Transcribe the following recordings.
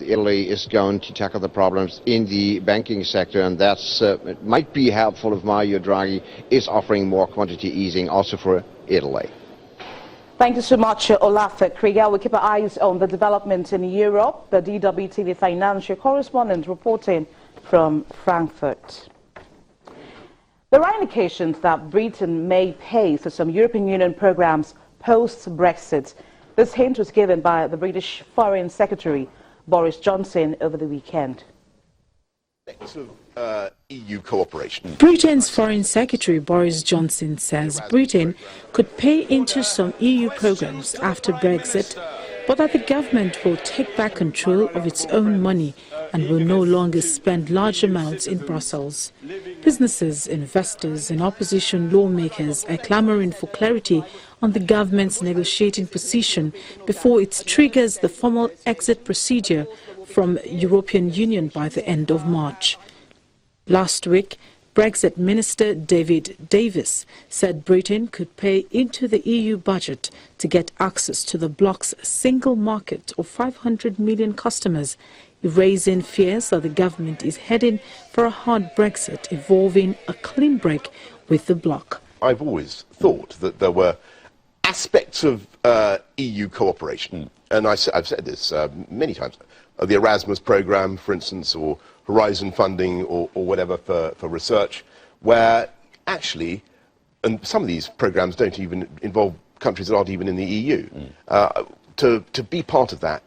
Italy is going to tackle the problems in the banking sector, and that's it might be helpful if Mario Draghi is offering more quantity easing also for Italy. Thank you so much, Olaf Krieger. We keep our eyes on the developments in Europe. The DWTV financial correspondent reporting from Frankfurt. There are indications that Britain may pay for some European Union programs post-Brexit. This hint was given by the British Foreign Secretary, Boris Johnson, over the weekend. EU cooperation. Britain's Foreign Secretary Boris Johnson says Britain could pay into some EU programs after Brexit, but that the government will take back control of its own money and will no longer spend large amounts in Brussels. Businesses, investors and opposition lawmakers are clamoring for clarity on the government's negotiating position before it triggers the formal exit procedure from European Union by the end of March. Last week, Brexit Minister David Davis said Britain could pay into the EU budget to get access to the bloc's single market of 500 million customers, raising fears that the government is heading for a hard Brexit involving a clean break with the bloc. I've always thought that there were aspects of EU cooperation, and I've said this many times, the Erasmus programme, for instance, or Horizon funding or whatever for research, where actually, and some of these programmes don't even involve countries that aren't even in the EU, to be part of that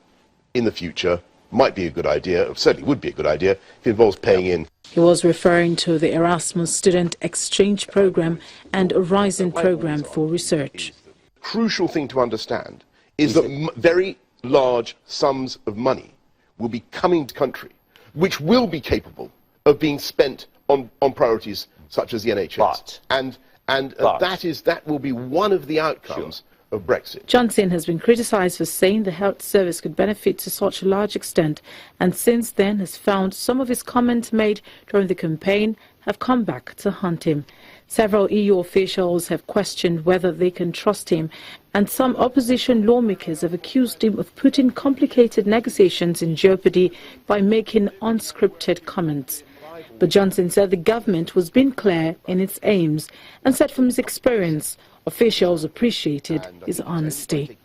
in the future might be a good idea, or certainly would be a good idea, if it involves paying in. He was referring to the Erasmus Student Exchange Programme and Horizon Programme for research. The crucial thing to understand is that very large sums of money will be coming to country, which will be capable of being spent on priorities such as the NHS. That will be one of the outcomes of Brexit. Johnson has been criticised for saying the health service could benefit to such a large extent, and since then has found some of his comments made during the campaign have come back to haunt him. Several EU officials have questioned whether they can trust him, and some opposition lawmakers have accused him of putting complicated negotiations in jeopardy by making unscripted comments. But Johnson said the government was being clear in its aims and said from his experience, officials appreciated his honesty.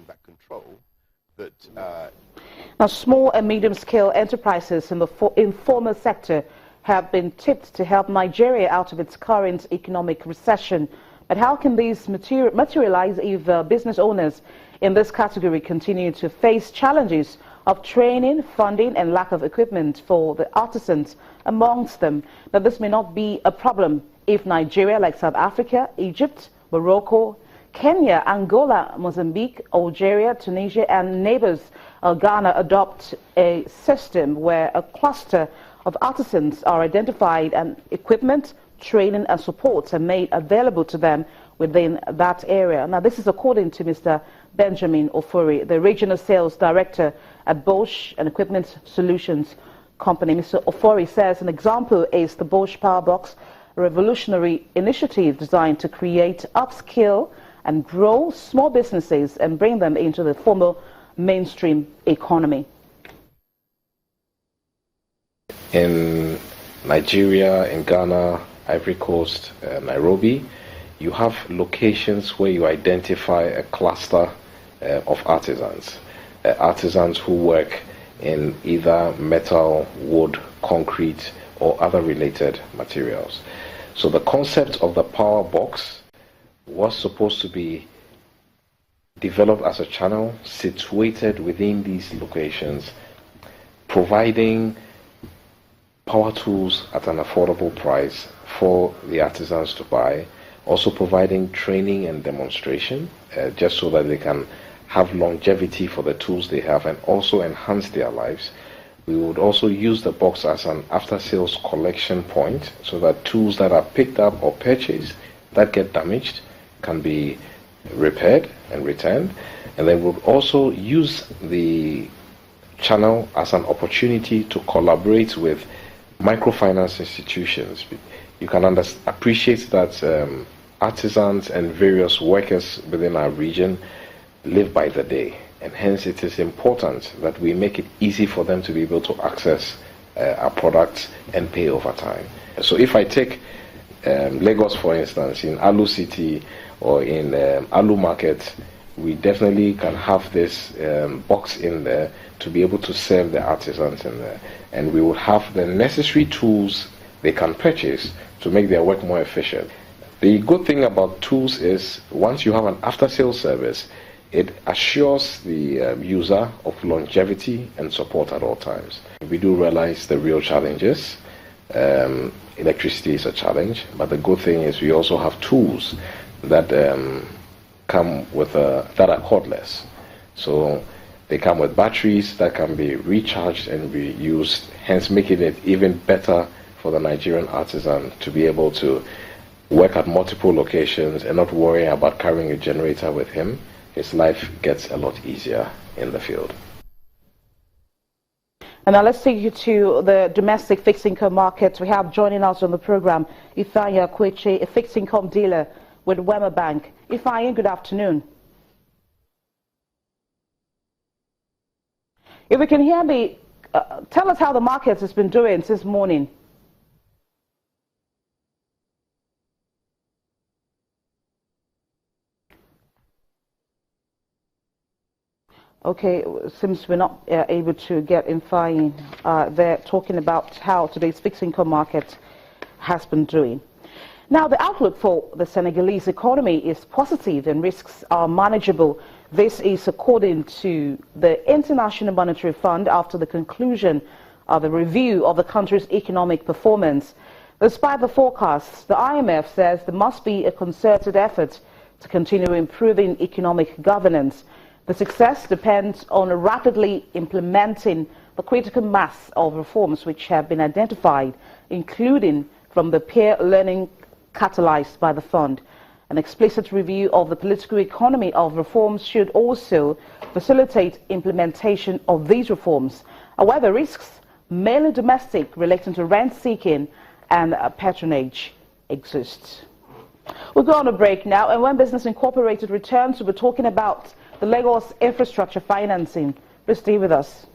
Now, small and medium-scale enterprises in the informal sector have been tipped to help Nigeria out of its current economic recession. But how can these materialize if business owners in this category continue to face challenges of training, funding and lack of equipment for the artisans amongst them? Now, this may not be a problem if Nigeria, like South Africa, Egypt, Morocco, Kenya, Angola, Mozambique, Algeria, Tunisia and neighbors Ghana adopt a system where a cluster of artisans are identified and equipment, training and supports are made available to them within that area. Now, this is according to Mr. Benjamin Ofori, the Regional Sales Director at Bosch and Equipment Solutions Company. Mr. Ofori says an example is the Bosch Power Box, a revolutionary initiative designed to create, upskill and grow small businesses and bring them into the formal mainstream economy. In Nigeria, in Ghana, Ivory Coast, Nairobi, you have locations where you identify a cluster of artisans. Artisans who work in either metal, wood, concrete, or other related materials. So the concept of the power box was supposed to be developed as a channel situated within these locations, providing power tools at an affordable price for the artisans to buy, also providing training and demonstration just so that they can have longevity for the tools they have and also enhance their lives. We would also use the box as an after-sales collection point so that tools that are picked up or purchased that get damaged can be repaired and returned. And then we'll also use the channel as an opportunity to collaborate with microfinance institutions. You can appreciate that artisans and various workers within our region live by the day. and hence it is important that we make it easy for them to be able to access our products and pay over time. So if I take Lagos, for instance, in Alu City or in Alu Market, we definitely can have this box in there to be able to serve the artisans in there. And we will have the necessary tools they can purchase to make their work more efficient. The good thing about tools is once you have an after-sales service, it assures the user of longevity and support at all times. We do realize the real challenges. Electricity is a challenge, but the good thing is we also have tools that come with that are cordless. So they come with batteries that can be recharged and be used, hence making it even better for the Nigerian artisan to be able to work at multiple locations and not worry about carrying a generator with him. His life gets a lot easier in the field. And now let's take you to the domestic fixed income markets. We have joining us on the program Ifeanyi Akweche, a fixed income dealer with Wema Bank. Ifeanyi, good afternoon. If you can hear me, tell us how the markets has been doing since morning. Okay, seems we're not able to get Ifeanyi. They're talking about how today's fixed income market has been doing. Now, the outlook for the Senegalese economy is positive and risks are manageable. This is according to the International Monetary Fund after the conclusion of the review of the country's economic performance. Despite the forecasts, the IMF says there must be a concerted effort to continue improving economic governance. The success depends on rapidly implementing the critical mass of reforms which have been identified, including from the peer learning catalyzed by the fund. An explicit review of the political economy of reforms should also facilitate implementation of these reforms. However, risks, mainly domestic, relating to rent seeking and patronage, exist. We'll go on a break now, and when Business Incorporated returns, we'll be talking about the Lagos infrastructure financing. Please stay with us.